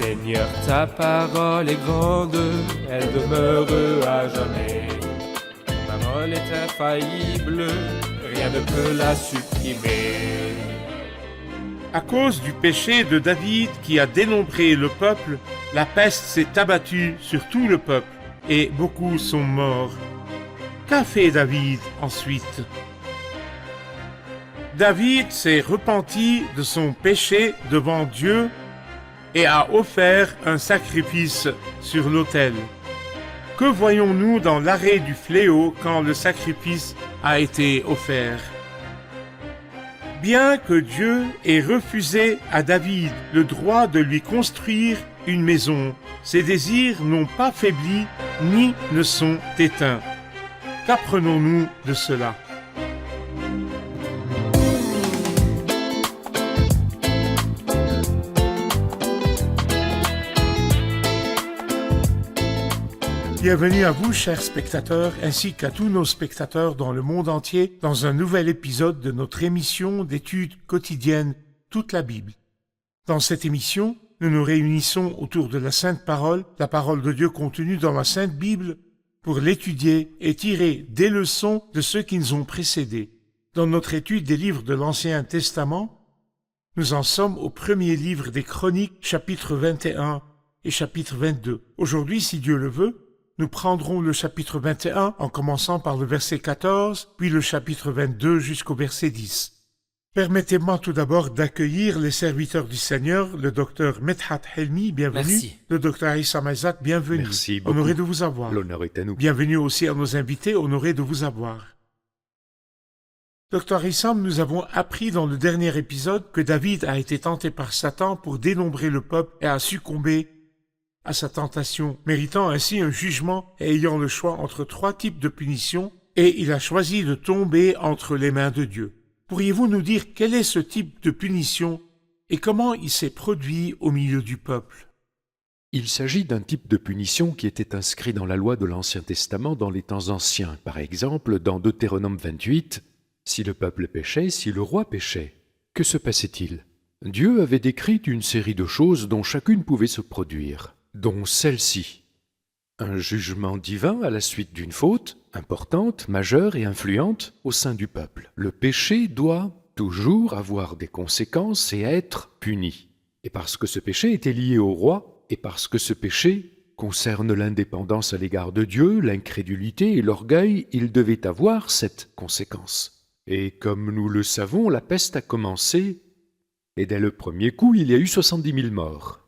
Seigneur, ta parole est grande, elle demeure à jamais. Ta parole est infaillible, rien ne peut la supprimer. À cause du péché de David qui a dénombré le peuple, la peste s'est abattue sur tout le peuple et beaucoup sont morts. Qu'a fait David ensuite? David s'est repenti de son péché devant Dieu et a offert un sacrifice sur l'autel. Que voyons-nous dans l'arrêt du fléau quand le sacrifice a été offert? Bien que Dieu ait refusé à David le droit de lui construire une maison, ses désirs n'ont pas faibli ni ne sont éteints. Qu'apprenons-nous de cela? Bienvenue à vous, chers spectateurs, ainsi qu'à tous nos spectateurs dans le monde entier, dans un nouvel épisode de notre émission d'études quotidiennes Toute la Bible. Dans cette émission, nous nous réunissons autour de la Sainte Parole, la parole de Dieu contenue dans la Sainte Bible, pour l'étudier et tirer des leçons de ceux qui nous ont précédés. Dans notre étude des livres de l'Ancien Testament, nous en sommes au premier livre des Chroniques, chapitre 21 et chapitre 22. Aujourd'hui, si Dieu le veut, nous prendrons le chapitre 21 en commençant par le verset 14, puis le chapitre 22 jusqu'au verset 10. Permettez-moi tout d'abord d'accueillir les serviteurs du Seigneur, le docteur Medhat Helmi, bienvenue. Merci. Le docteur Issam Isaac, bienvenue. Merci beaucoup. Honoré de vous avoir. L'honneur est à nous. Bienvenue aussi à nos invités, honorés de vous avoir. Docteur Issam, nous avons appris dans le dernier épisode que David a été tenté par Satan pour dénombrer le peuple et a succombé à sa tentation, méritant ainsi un jugement et ayant le choix entre 3 types de punitions, et il a choisi de tomber entre les mains de Dieu. Pourriez-vous nous dire quel est ce type de punition et comment il s'est produit au milieu du peuple? Il s'agit d'un type de punition qui était inscrit dans la loi de l'Ancien Testament dans les temps anciens. Par exemple, dans Deutéronome 28, si le peuple péchait, si le roi péchait, que se passait-il? Dieu avait décrit une série de choses dont chacune pouvait se produire, dont celle-ci. Un jugement divin à la suite d'une faute, importante, majeure et influente au sein du peuple. Le péché doit toujours avoir des conséquences et être puni. Et parce que ce péché était lié au roi, et parce que ce péché concerne l'indépendance à l'égard de Dieu, l'incrédulité et l'orgueil, il devait avoir cette conséquence. Et comme nous le savons, la peste a commencé, et dès le premier coup, il y a eu 70 000 morts.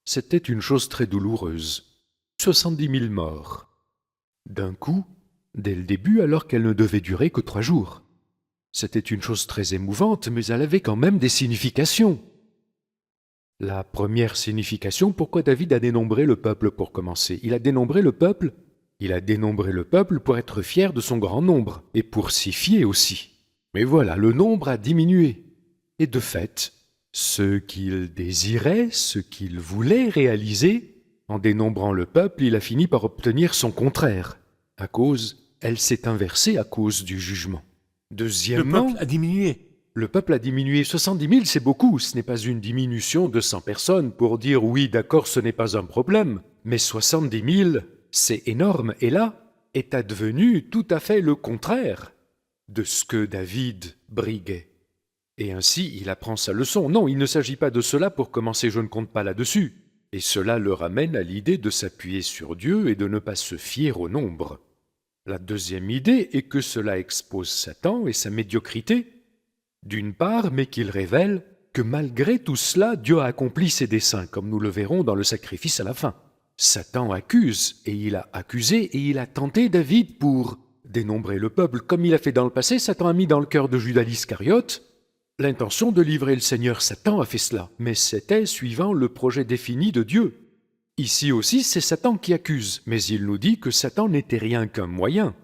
C'était une chose très douloureuse. 70 000 morts. D'un coup, dès le début, alors qu'elle ne devait durer que 3 jours. C'était une chose très émouvante, mais elle avait quand même des significations. La première signification, pourquoi David a dénombré le peuple pour commencer? Il a dénombré le peuple pour être fier de son grand nombre, et pour s'y fier aussi. Mais voilà, le nombre a diminué. Et de fait, ce qu'il désirait, ce qu'il voulait réaliser, en dénombrant le peuple, il a fini par obtenir son contraire. Elle s'est inversée à cause du jugement. Deuxièmement, Le peuple a diminué. le peuple a diminué. 70 000, c'est beaucoup. Ce n'est pas une diminution de 100 personnes pour dire oui, d'accord, ce n'est pas un problème. Mais 70 000, c'est énorme. Et là, est advenu tout à fait le contraire de ce que David briguait. Et ainsi, il apprend sa leçon. Non, il ne s'agit pas de cela pour commencer, je ne compte pas là-dessus. Et cela le ramène à l'idée de s'appuyer sur Dieu et de ne pas se fier au nombre. La deuxième idée est que cela expose Satan et sa médiocrité, d'une part, mais qu'il révèle que malgré tout cela, Dieu a accompli ses desseins, comme nous le verrons dans le sacrifice à la fin. Satan accuse, et il a accusé, et il a tenté David pour dénombrer le peuple. Comme il a fait dans le passé, Satan a mis dans le cœur de Judas l'Iscariote l'intention de livrer le Seigneur. Satan a fait cela, mais c'était suivant le projet défini de Dieu. Ici aussi, c'est Satan qui accuse, mais il nous dit que Satan n'était rien qu'un moyen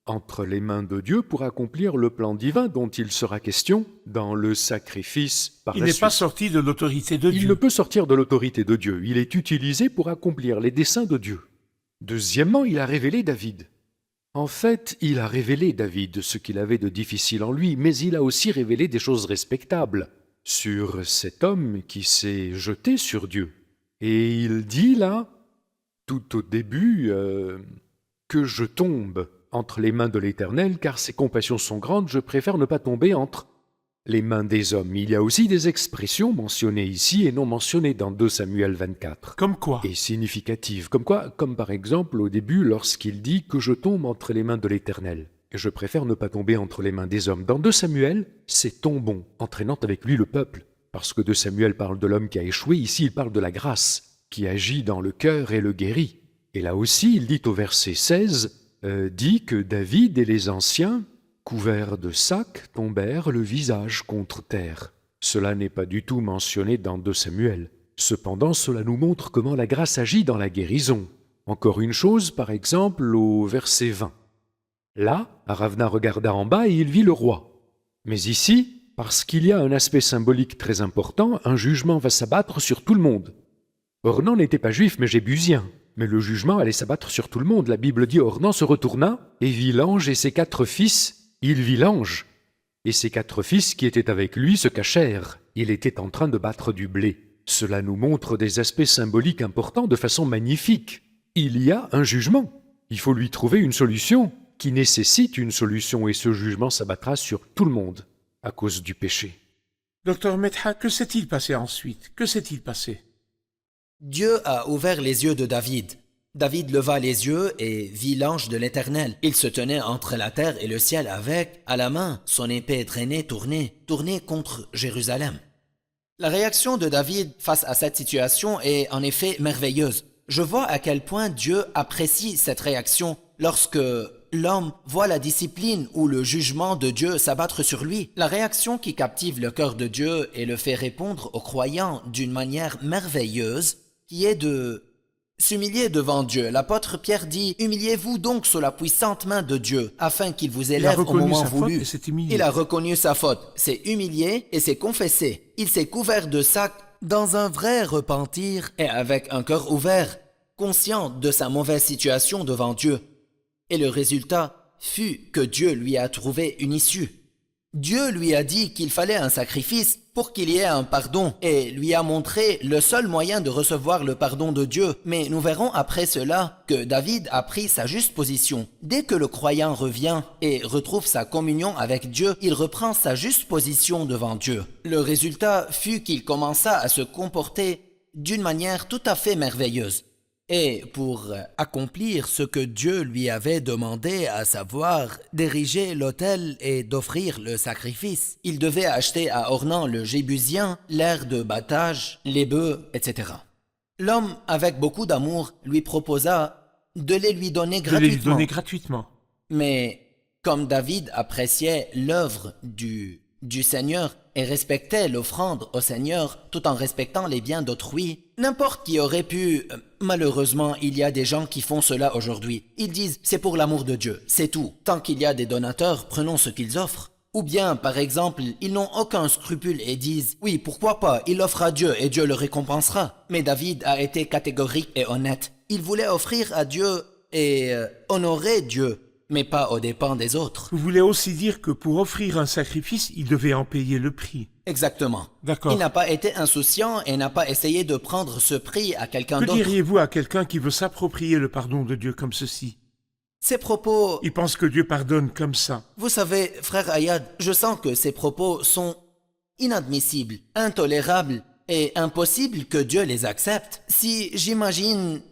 entre les mains de Dieu pour accomplir le plan divin dont il sera question dans le sacrifice par la Il n'est suite. pas sorti de l'autorité de Il Dieu. ne peut sortir de l'autorité de Dieu, il est utilisé pour accomplir les desseins de Dieu. Deuxièmement, il a révélé David. En fait, il a révélé David ce qu'il avait de difficile en lui, mais il a aussi révélé des choses respectables sur cet homme qui s'est jeté sur Dieu. Et il dit là, tout au début, que je tombe entre les mains de l'Éternel, car ses compassions sont grandes, je préfère ne pas tomber entre les mains des hommes. Il y a aussi des expressions mentionnées ici et non mentionnées dans 2 Samuel 24. Comme quoi? Et significatives. Comme quoi? Comme par exemple au début lorsqu'il dit que je tombe entre les mains de l'Éternel. Et je préfère ne pas tomber entre les mains des hommes. Dans 2 Samuel, c'est tombons, entraînant avec lui le peuple. Parce que 2 Samuel parle de l'homme qui a échoué, ici il parle de la grâce, qui agit dans le cœur et le guérit. Et là aussi, il dit au verset 16, dit que David et les anciens, couverts de sacs, tombèrent le visage contre terre. Cela n'est pas du tout mentionné dans 2 Samuel. Cependant, cela nous montre comment la grâce agit dans la guérison. Encore une chose, par exemple, au verset 20. Là, Aravna regarda en bas et il vit le roi. Mais ici, parce qu'il y a un aspect symbolique très important, un jugement va s'abattre sur tout le monde. Ornan n'était pas juif mais jébusien. Mais le jugement allait s'abattre sur tout le monde. La Bible dit Ornan se retourna et vit l'ange et ses 4 fils. Il vit l'ange. Et ses 4 fils qui étaient avec lui se cachèrent. Il était en train de battre du blé. Cela nous montre des aspects symboliques importants de façon magnifique. Il y a un jugement. Il faut lui trouver une solution qui nécessite une solution et ce jugement s'abattra sur tout le monde à cause du péché. Docteur Medha, que s'est-il passé ensuite? Que s'est-il passé? Dieu a ouvert les yeux de David. David leva les yeux et vit l'ange de l'Éternel. Il se tenait entre la terre et le ciel avec, à la main, son épée traînée, tournée contre Jérusalem. La réaction de David face à cette situation est en effet merveilleuse. Je vois à quel point Dieu apprécie cette réaction lorsque l'homme voit la discipline ou le jugement de Dieu s'abattre sur lui. La réaction qui captive le cœur de Dieu et le fait répondre aux croyants d'une manière merveilleuse, qui est de s'humilier devant Dieu. L'apôtre Pierre dit « Humiliez-vous donc sous la puissante main de Dieu, afin qu'il vous élève au moment voulu. » Il a reconnu sa faute, s'est humilié et s'est confessé. Il s'est couvert de sac dans un vrai repentir et avec un cœur ouvert, conscient de sa mauvaise situation devant Dieu. Et le résultat fut que Dieu lui a trouvé une issue. Dieu lui a dit qu'il fallait un sacrifice pour qu'il y ait un pardon et lui a montré le seul moyen de recevoir le pardon de Dieu. Mais nous verrons après cela que David a pris sa juste position. Dès que le croyant revient et retrouve sa communion avec Dieu, il reprend sa juste position devant Dieu. Le résultat fut qu'il commença à se comporter d'une manière tout à fait merveilleuse. Et pour accomplir ce que Dieu lui avait demandé, à savoir d'ériger l'autel et d'offrir le sacrifice, il devait acheter à Ornan le Jébusien l'aire de battage, les bœufs, etc. L'homme, avec beaucoup d'amour, lui proposa de les lui donner gratuitement. Mais comme David appréciait l'œuvre du Seigneur et respectait l'offrande au Seigneur tout en respectant les biens d'autrui, n'importe qui aurait pu... Malheureusement, il y a des gens qui font cela aujourd'hui. Ils disent « c'est pour l'amour de Dieu, c'est tout. Tant qu'il y a des donateurs, prenons ce qu'ils offrent. » Ou bien, par exemple, ils n'ont aucun scrupule et disent « oui, pourquoi pas, il offre à Dieu et Dieu le récompensera. » Mais David a été catégorique et honnête. Il voulait offrir à Dieu et honorer Dieu, mais pas aux dépens des autres. Vous voulez aussi dire que pour offrir un sacrifice, il devait en payer le prix. Exactement. D'accord. Il n'a pas été insouciant et n'a pas essayé de prendre ce prix à quelqu'un d'autre. Que diriez-vous à quelqu'un qui veut s'approprier le pardon de Dieu comme ceci? Ces propos... Il pense que Dieu pardonne comme ça. Vous savez, frère Ayad, je sens que ces propos sont inadmissibles, intolérables et impossible que Dieu les accepte. Si j'imagine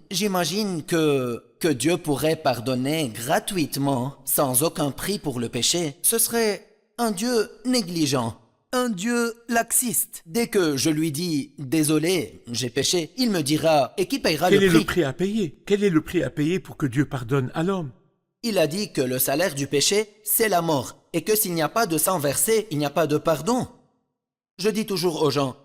que Dieu pourrait pardonner gratuitement, sans aucun prix pour le péché, ce serait un Dieu négligent, un Dieu laxiste. Dès que je lui dis « Désolé, j'ai péché », il me dira « Et qui payera le prix ?» Quel est le prix à payer? Quel est le prix à payer pour que Dieu pardonne à l'homme? Il a dit que le salaire du péché, c'est la mort, et que s'il n'y a pas de sang versé, il n'y a pas de pardon. Je dis toujours aux gens,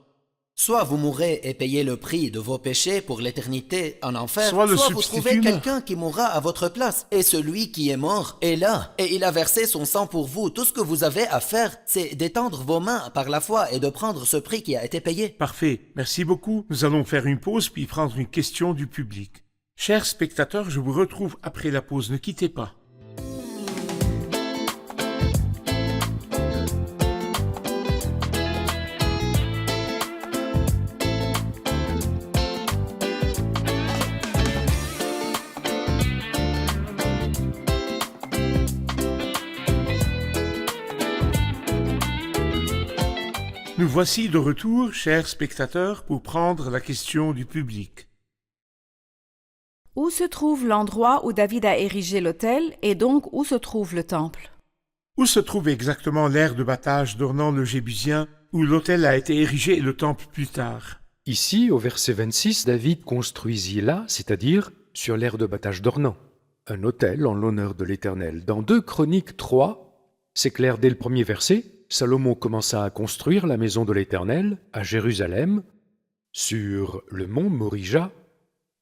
soit vous mourrez et payez le prix de vos péchés pour l'éternité en enfer, soit vous trouvez quelqu'un qui mourra à votre place. Et celui qui est mort est là, et il a versé son sang pour vous. Tout ce que vous avez à faire, c'est d'étendre vos mains par la foi et de prendre ce prix qui a été payé. Parfait, merci beaucoup. Nous allons faire une pause puis prendre une question du public. Chers spectateurs, je vous retrouve après la pause, ne quittez pas. Nous voici de retour, chers spectateurs, pour prendre la question du public. Où se trouve l'endroit où David a érigé l'autel et donc où se trouve le temple? Où se trouve exactement l'aire de battage d'Ornan le Jébusien, où l'autel a été érigé et le temple plus tard? Ici, au verset 26, David construisit là, c'est-à-dire sur l'aire de battage d'Ornan, un autel en l'honneur de l'Éternel. Dans 2 Chroniques 3, c'est clair dès le premier verset, Salomon commença à construire la maison de l'Éternel à Jérusalem, sur le mont Morija,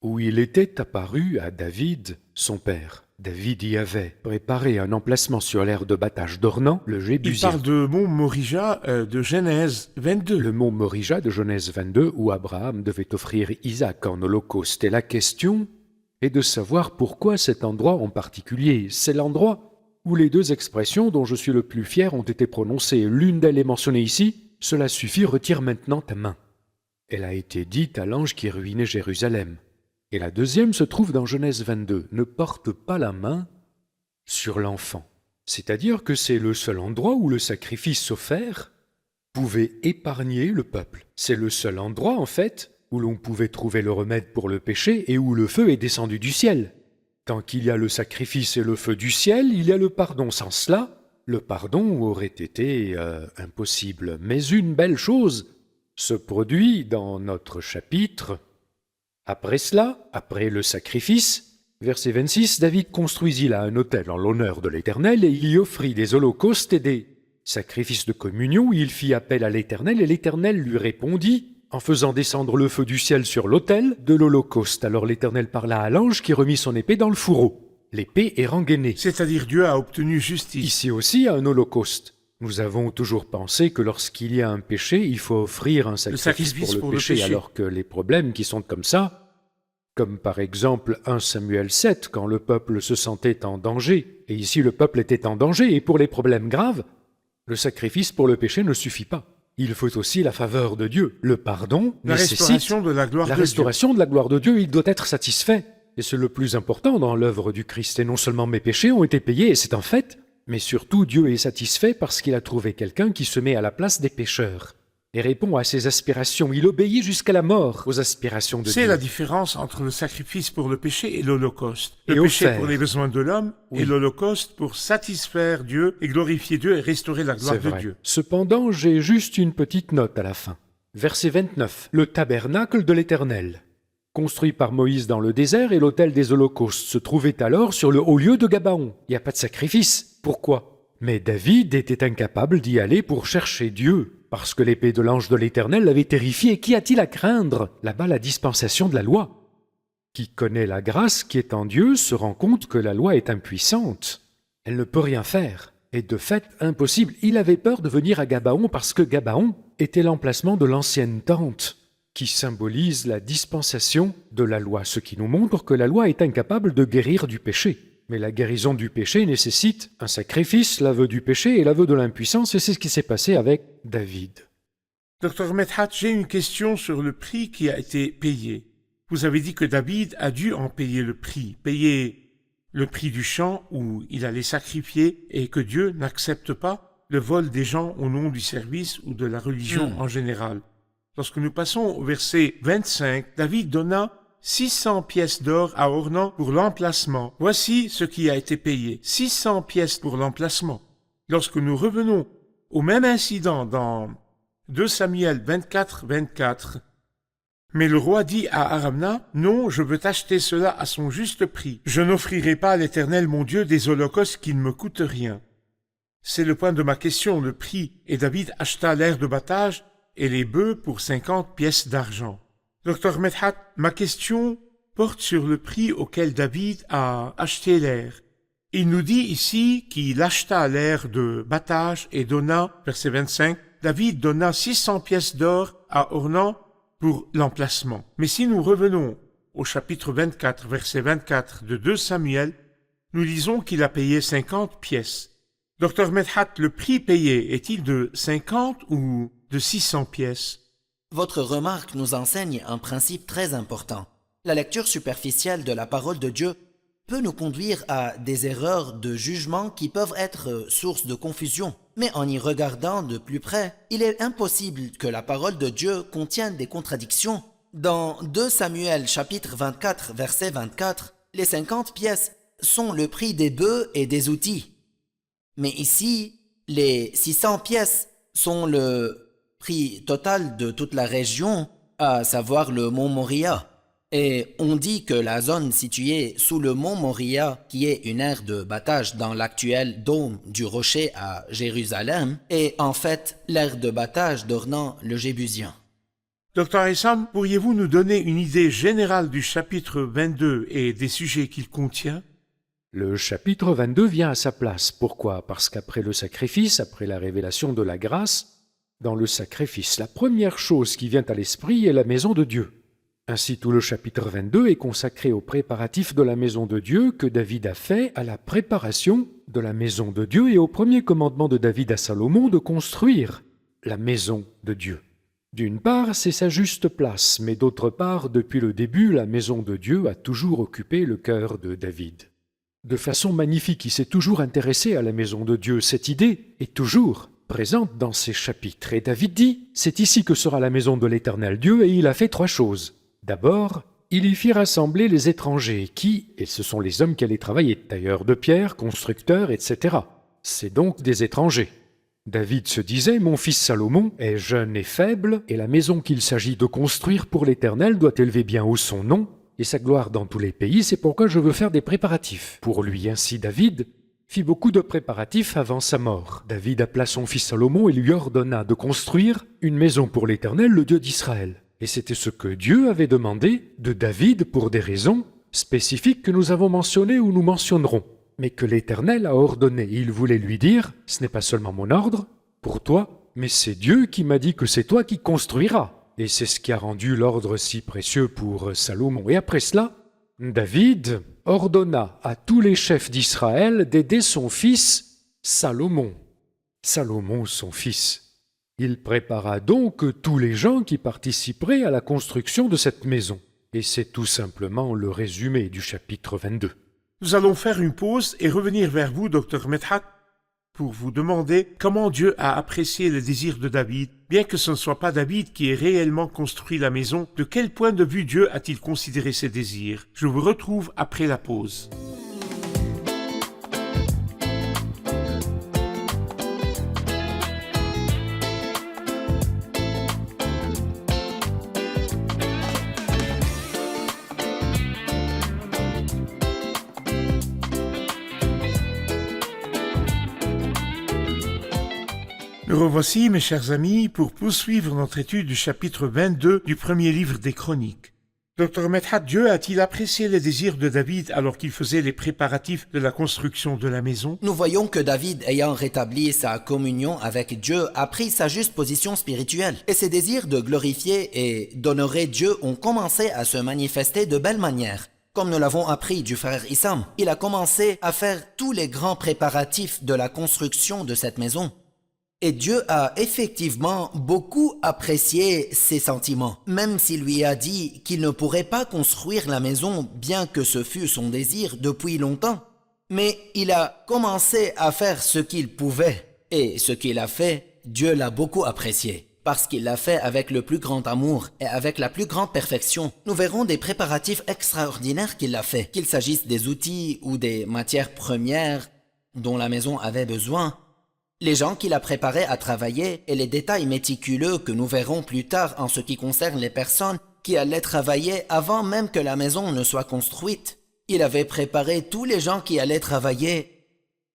où il était apparu à David, son père. David y avait préparé un emplacement sur l'aire de battage d'Ornan, le Il Jébusien. parle de mont Morija de Genèse 22. Le mont Morija de Genèse 22, où Abraham devait offrir Isaac en holocauste. Et la question est de savoir pourquoi cet endroit en particulier. C'est l'endroit où les 2 expressions dont je suis le plus fier ont été prononcées. L'une d'elles est mentionnée ici, « Cela suffit, retire maintenant ta main ». Elle a été dite à l'ange qui ruinait Jérusalem. Et la deuxième se trouve dans Genèse 22, « Ne porte pas la main sur l'enfant ». C'est-à-dire que c'est le seul endroit où le sacrifice offert pouvait épargner le peuple. C'est le seul endroit, en fait, où l'on pouvait trouver le remède pour le péché et où le feu est descendu du ciel. Tant qu'il y a le sacrifice et le feu du ciel, il y a le pardon. Sans cela, le pardon aurait été impossible. Mais une belle chose se produit dans notre chapitre. Après cela, après le sacrifice, verset 26, David construisit là un autel en l'honneur de l'Éternel et il y offrit des holocaustes et des sacrifices de communion. Il fit appel à l'Éternel et l'Éternel lui répondit en faisant descendre le feu du ciel sur l'autel de l'holocauste. Alors l'Éternel parla à l'ange qui remit son épée dans le fourreau, l'épée est rengainée. C'est-à-dire Dieu a obtenu justice. Ici aussi un holocauste. Nous avons toujours pensé que lorsqu'il y a un péché, il faut offrir un sacrifice pour le péché, alors que les problèmes qui sont comme ça, comme par exemple 1 Samuel 7, quand le peuple se sentait en danger, et ici le peuple était en danger, et pour les problèmes graves, le sacrifice pour le péché ne suffit pas. Il faut aussi la faveur de Dieu. Le pardon nécessite restauration de la gloire de Dieu. La restauration de la gloire de Dieu, il doit être satisfait. Et c'est le plus important dans l'œuvre du Christ. Et non seulement mes péchés ont été payés, et c'est un fait, mais surtout Dieu est satisfait parce qu'il a trouvé quelqu'un qui se met à la place des pécheurs et répond à ses aspirations. Il obéit jusqu'à la mort aux aspirations de Dieu. C'est la différence entre le sacrifice pour le péché et l'holocauste. Le Et péché offert. pour les besoins de l'homme Oui. et l'holocauste pour satisfaire Dieu et glorifier Dieu et restaurer la gloire C'est de vrai. Dieu. Cependant, j'ai juste une petite note à la fin. Verset 29. Le tabernacle de l'Éternel, construit par Moïse dans le désert, et l'autel des holocaustes se trouvait alors sur le haut lieu de Gabaon. Il n'y a pas de sacrifice. Pourquoi? Mais David était incapable d'y aller pour chercher Dieu, parce que l'épée de l'ange de l'Éternel l'avait terrifié. Qu'y a-t-il à craindre? Là-bas, la dispensation de la loi. Qui connaît la grâce qui est en Dieu se rend compte que la loi est impuissante. Elle ne peut rien faire. Et de fait, impossible. Il avait peur de venir à Gabaon parce que Gabaon était l'emplacement de l'ancienne tente, qui symbolise la dispensation de la loi, ce qui nous montre que la loi est incapable de guérir du péché. Mais la guérison du péché nécessite un sacrifice, l'aveu du péché et l'aveu de l'impuissance, et c'est ce qui s'est passé avec David. Dr Medhat, j'ai une question sur le prix qui a été payé. Vous avez dit que David a dû en payer le prix du champ où il allait sacrifier et que Dieu n'accepte pas le vol des gens au nom du service ou de la religion en général. Lorsque nous passons au verset 25, David donna 600 pièces d'or à Ornan pour l'emplacement. Voici ce qui a été payé. 600 pièces pour l'emplacement. Lorsque nous revenons au même incident dans 2 Samuel 24, 24, mais le roi dit à Aramna, « Non, je veux t'acheter cela à son juste prix. Je n'offrirai pas à l'Éternel mon Dieu des holocaustes qui ne me coûtent rien. » C'est le point de ma question, le prix. Et David acheta l'aire de battage et les bœufs pour 50 pièces d'argent. Dr Medhat, ma question porte sur le prix auquel David a acheté l'aire. Il nous dit ici qu'il acheta l'aire de battage et donna, verset 25, David donna 600 pièces d'or à Ornan pour l'emplacement. Mais si nous revenons au chapitre 24, verset 24 de 2 Samuel, nous lisons qu'il a payé 50 pièces. Dr Medhat, le prix payé est-il de 50 ou de 600 pièces? Votre remarque nous enseigne un principe très important. La lecture superficielle de la parole de Dieu peut nous conduire à des erreurs de jugement qui peuvent être source de confusion. Mais en y regardant de plus près, il est impossible que la parole de Dieu contienne des contradictions. Dans 2 Samuel chapitre 24 verset 24, les 50 pièces sont le prix des bœufs et des outils. Mais ici, les 600 pièces sont le prix total de toute la région, à savoir le mont Moria. Et on dit que la zone située sous le mont Moria, qui est une aire de battage dans l'actuel dôme du rocher à Jérusalem, est en fait l'aire de battage d'Ornan le Jébusien. Dr Essam, pourriez-vous nous donner une idée générale du chapitre 22 et des sujets qu'il contient? Le chapitre 22 vient à sa place. Pourquoi? Parce qu'après le sacrifice, après la révélation de la grâce, dans le sacrifice, la première chose qui vient à l'esprit est la maison de Dieu. Ainsi, tout le chapitre 22 est consacré aux préparatifs de la maison de Dieu que David a fait, à la préparation de la maison de Dieu et au premier commandement de David à Salomon de construire la maison de Dieu. D'une part, c'est sa juste place, mais d'autre part, depuis le début, la maison de Dieu a toujours occupé le cœur de David. De façon magnifique, il s'est toujours intéressé à la maison de Dieu. Cette idée est toujours présente dans ces chapitres. Et David dit, c'est ici que sera la maison de l'Éternel Dieu, et il a fait 3 choses. D'abord, il y fit rassembler les étrangers qui, et ce sont les hommes qui allaient travailler, tailleurs de pierre, constructeurs, etc. C'est donc des étrangers. David se disait, mon fils Salomon est jeune et faible, et la maison qu'il s'agit de construire pour l'Éternel doit élever bien haut son nom, et sa gloire dans tous les pays, c'est pourquoi je veux faire des préparatifs. Pour lui ainsi David fit beaucoup de préparatifs avant sa mort. David appela son fils Salomon et lui ordonna de construire une maison pour l'Éternel, le Dieu d'Israël. Et c'était ce que Dieu avait demandé de David pour des raisons spécifiques que nous avons mentionnées ou nous mentionnerons, mais que l'Éternel a ordonné. Il voulait lui dire, ce n'est pas seulement mon ordre pour toi, mais c'est Dieu qui m'a dit que c'est toi qui construiras. Et c'est ce qui a rendu l'ordre si précieux pour Salomon. Et après cela, David ordonna à tous les chefs d'Israël d'aider son fils Salomon. Salomon, son fils. Il prépara donc tous les gens qui participeraient à la construction de cette maison. Et c'est tout simplement le résumé du chapitre 22. Nous allons faire une pause et revenir vers vous, Dr Medhat, pour vous demander comment Dieu a apprécié le désir de David. Bien que ce ne soit pas David qui ait réellement construit la maison, de quel point de vue Dieu a-t-il considéré ses désirs? Je vous retrouve après la pause. Nous revoici, mes chers amis, pour poursuivre notre étude du chapitre 22 du premier livre des Chroniques. Dr Medhat, Dieu a-t-il apprécié les désirs de David alors qu'il faisait les préparatifs de la construction de la maison? Nous voyons que David, ayant rétabli sa communion avec Dieu, a pris sa juste position spirituelle. Et ses désirs de glorifier et d'honorer Dieu ont commencé à se manifester de belle manière. Comme nous l'avons appris du frère Issam, il a commencé à faire tous les grands préparatifs de la construction de cette maison. Et Dieu a effectivement beaucoup apprécié ses sentiments, même s'il lui a dit qu'il ne pourrait pas construire la maison bien que ce fût son désir depuis longtemps. Mais il a commencé à faire ce qu'il pouvait, et ce qu'il a fait, Dieu l'a beaucoup apprécié, parce qu'il l'a fait avec le plus grand amour et avec la plus grande perfection. Nous verrons des préparatifs extraordinaires qu'il a fait, qu'il s'agisse des outils ou des matières premières dont la maison avait besoin. Les gens qu'il a préparés à travailler et les détails méticuleux que nous verrons plus tard en ce qui concerne les personnes qui allaient travailler avant même que la maison ne soit construite. Il avait préparé tous les gens qui allaient travailler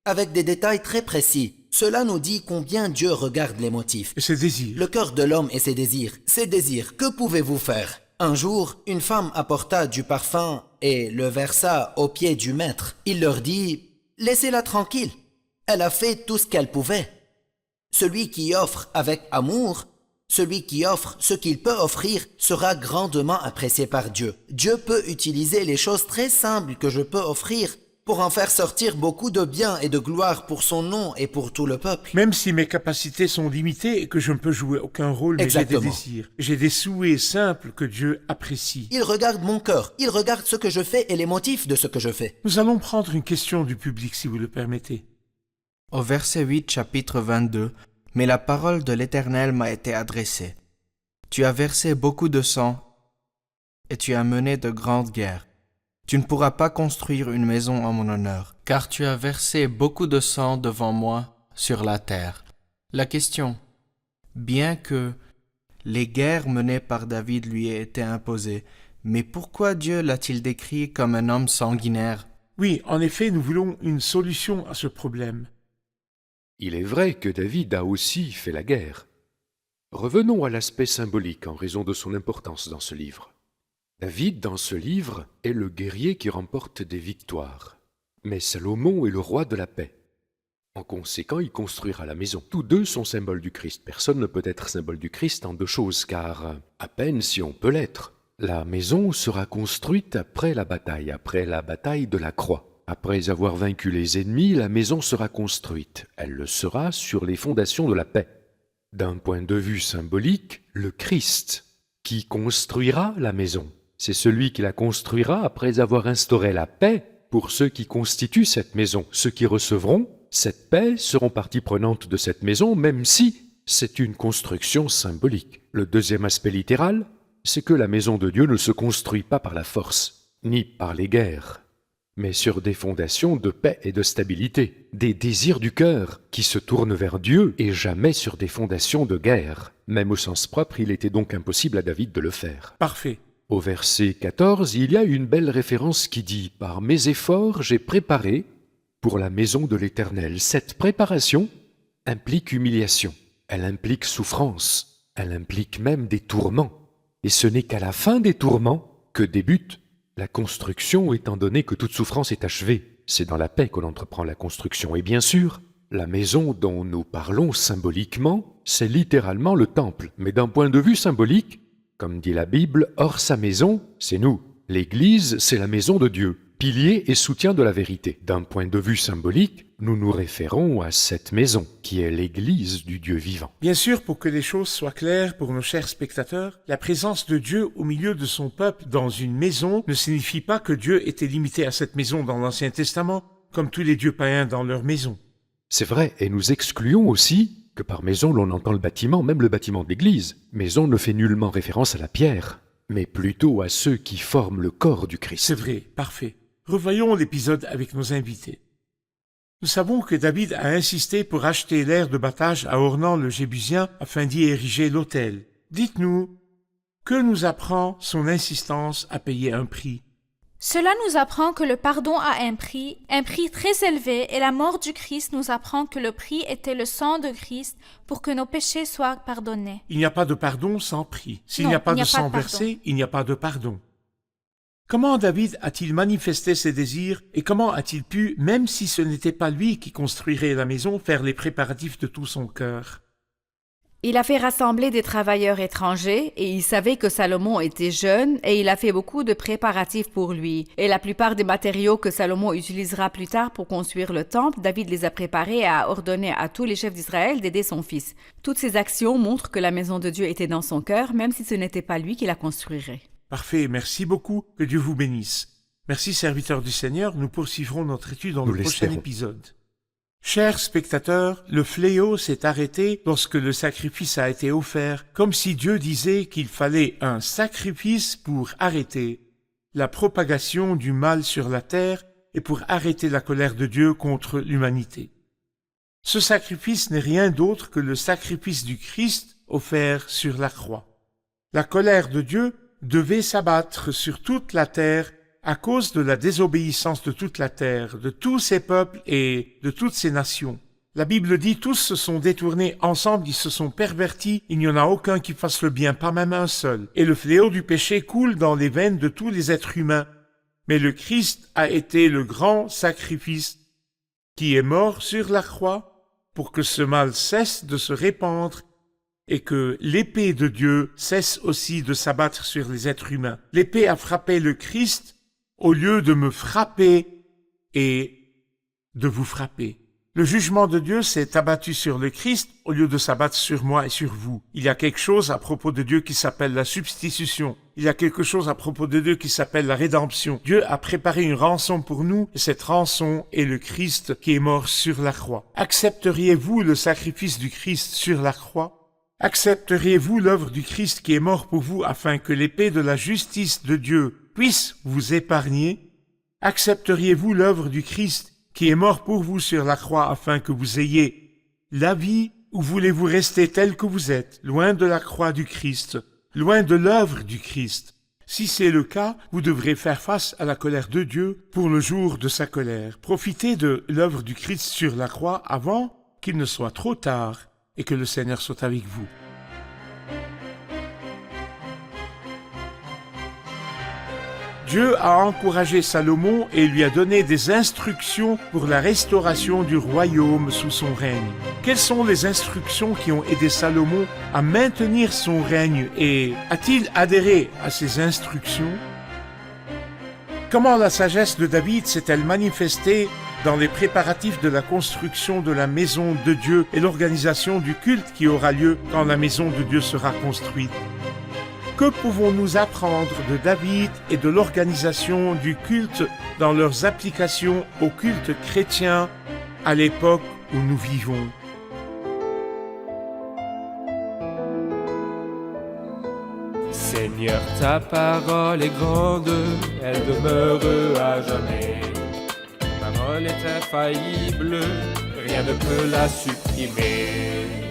avec des détails très précis. Cela nous dit combien Dieu regarde les motifs. Et ses désirs. Le cœur de l'homme et ses désirs. Ses désirs, que pouvez-vous faire? Un jour, une femme apporta du parfum et le versa aux pieds du maître. Il leur dit « Laissez-la tranquille. Elle a fait tout ce qu'elle pouvait. Celui qui offre avec amour, celui qui offre ce qu'il peut offrir sera grandement apprécié par Dieu. Dieu peut utiliser les choses très simples que je peux offrir pour en faire sortir beaucoup de bien et de gloire pour son nom et pour tout le peuple. Même si mes capacités sont limitées et que je ne peux jouer aucun rôle, mais j'ai des désirs. J'ai des souhaits simples que Dieu apprécie. Il regarde mon cœur, il regarde ce que je fais et les motifs de ce que je fais. Nous allons prendre une question du public si vous le permettez. Au verset 8, chapitre 22, « Mais la parole de l'Éternel m'a été adressée. Tu as versé beaucoup de sang et tu as mené de grandes guerres. Tu ne pourras pas construire une maison en mon honneur, car tu as versé beaucoup de sang devant moi sur la terre. » La question, bien que les guerres menées par David lui aient été imposées, mais pourquoi Dieu l'a-t-il décrit comme un homme sanguinaire? Oui, en effet, nous voulons une solution à ce problème. Il est vrai que David a aussi fait la guerre. Revenons à l'aspect symbolique en raison de son importance dans ce livre. David, dans ce livre, est le guerrier qui remporte des victoires. Mais Salomon est le roi de la paix. En conséquent, il construira la maison. Tous deux sont symboles du Christ. Personne ne peut être symbole du Christ en deux choses, car à peine si on peut l'être. La maison sera construite après la bataille de la croix. Après avoir vaincu les ennemis, la maison sera construite. Elle le sera sur les fondations de la paix. D'un point de vue symbolique, le Christ, qui construira la maison, c'est celui qui la construira après avoir instauré la paix pour ceux qui constituent cette maison. Ceux qui recevront cette paix seront partie prenante de cette maison, même si c'est une construction symbolique. Le deuxième aspect littéral, c'est que la maison de Dieu ne se construit pas par la force, ni par les guerres, mais sur des fondations de paix et de stabilité, des désirs du cœur qui se tournent vers Dieu et jamais sur des fondations de guerre. Même au sens propre, il était donc impossible à David de le faire. Parfait. Au verset 14, il y a une belle référence qui dit « Par mes efforts, j'ai préparé pour la maison de l'Éternel ». Cette préparation implique humiliation, elle implique souffrance, elle implique même des tourments. Et ce n'est qu'à la fin des tourments que débute la construction, étant donné que toute souffrance est achevée. C'est dans la paix qu'on entreprend la construction. Et bien sûr, la maison dont nous parlons symboliquement, c'est littéralement le temple. Mais d'un point de vue symbolique, comme dit la Bible, hors sa maison, c'est nous. L'Église, c'est la maison de Dieu, pilier et soutien de la vérité. D'un point de vue symbolique, nous nous référons à cette maison, qui est l'Église du Dieu vivant. Bien sûr, pour que les choses soient claires pour nos chers spectateurs, la présence de Dieu au milieu de son peuple dans une maison ne signifie pas que Dieu était limité à cette maison dans l'Ancien Testament, comme tous les dieux païens dans leur maison. C'est vrai, et nous excluons aussi que par maison l'on entend le bâtiment, même le bâtiment de l'Église. Maison ne fait nullement référence à la pierre, mais plutôt à ceux qui forment le corps du Christ. C'est vrai, parfait. Revoyons l'épisode avec nos invités. Nous savons que David a insisté pour acheter l'aire de battage à Ornan le Jébusien afin d'y ériger l'autel. Dites-nous, que nous apprend son insistance à payer un prix? Cela nous apprend que le pardon a un prix très élevé, et la mort du Christ nous apprend que le prix était le sang de Christ pour que nos péchés soient pardonnés. Il n'y a pas de pardon sans prix. S'il Non, n'y a pas il n'y de a pas sang de pardon. versé, il n'y a pas de pardon. Comment David a-t-il manifesté ses désirs et comment a-t-il pu, même si ce n'était pas lui qui construirait la maison, faire les préparatifs de tout son cœur? Il a fait rassembler des travailleurs étrangers et il savait que Salomon était jeune et il a fait beaucoup de préparatifs pour lui. Et la plupart des matériaux que Salomon utilisera plus tard pour construire le temple, David les a préparés et a ordonné à tous les chefs d'Israël d'aider son fils. Toutes ces actions montrent que la maison de Dieu était dans son cœur, même si ce n'était pas lui qui la construirait. Parfait, merci beaucoup, que Dieu vous bénisse. Merci, serviteurs du Seigneur, nous poursuivrons notre étude dans Nous le prochain l'espérons. épisode. Chers spectateurs, le fléau s'est arrêté lorsque le sacrifice a été offert, comme si Dieu disait qu'il fallait un sacrifice pour arrêter la propagation du mal sur la terre et pour arrêter la colère de Dieu contre l'humanité. Ce sacrifice n'est rien d'autre que le sacrifice du Christ offert sur la croix. La colère de Dieu devait s'abattre sur toute la terre à cause de la désobéissance de toute la terre, de tous ses peuples et de toutes ses nations. La Bible dit, tous se sont détournés ensemble, ils se sont pervertis, il n'y en a aucun qui fasse le bien, pas même un seul. Et le fléau du péché coule dans les veines de tous les êtres humains. Mais le Christ a été le grand sacrifice qui est mort sur la croix pour que ce mal cesse de se répandre et que l'épée de Dieu cesse aussi de s'abattre sur les êtres humains. L'épée a frappé le Christ au lieu de me frapper et de vous frapper. Le jugement de Dieu s'est abattu sur le Christ au lieu de s'abattre sur moi et sur vous. Il y a quelque chose à propos de Dieu qui s'appelle la substitution. Il y a quelque chose à propos de Dieu qui s'appelle la rédemption. Dieu a préparé une rançon pour nous et cette rançon est le Christ qui est mort sur la croix. Accepteriez-vous le sacrifice du Christ sur la croix? Accepteriez-vous l'œuvre du Christ qui est mort pour vous afin que l'épée de la justice de Dieu puisse vous épargner? Accepteriez-vous l'œuvre du Christ qui est mort pour vous sur la croix afin que vous ayez la vie, ou voulez-vous rester tel que vous êtes, loin de la croix du Christ, loin de l'œuvre du Christ? Si c'est le cas, vous devrez faire face à la colère de Dieu pour le jour de sa colère. Profitez de l'œuvre du Christ sur la croix avant qu'il ne soit trop tard et que le Seigneur soit avec vous. Dieu a encouragé Salomon et lui a donné des instructions pour la restauration du royaume sous son règne. Quelles sont les instructions qui ont aidé Salomon à maintenir son règne et a-t-il adhéré à ces instructions? Comment la sagesse de David s'est-elle manifestée dans les préparatifs de la construction de la maison de Dieu et l'organisation du culte qui aura lieu quand la maison de Dieu sera construite? Que pouvons-nous apprendre de David et de l'organisation du culte dans leurs applications au culte chrétien à l'époque où nous vivons? Seigneur, ta parole est grande, elle demeure à jamais. Ta parole est infaillible, rien ne peut la supprimer.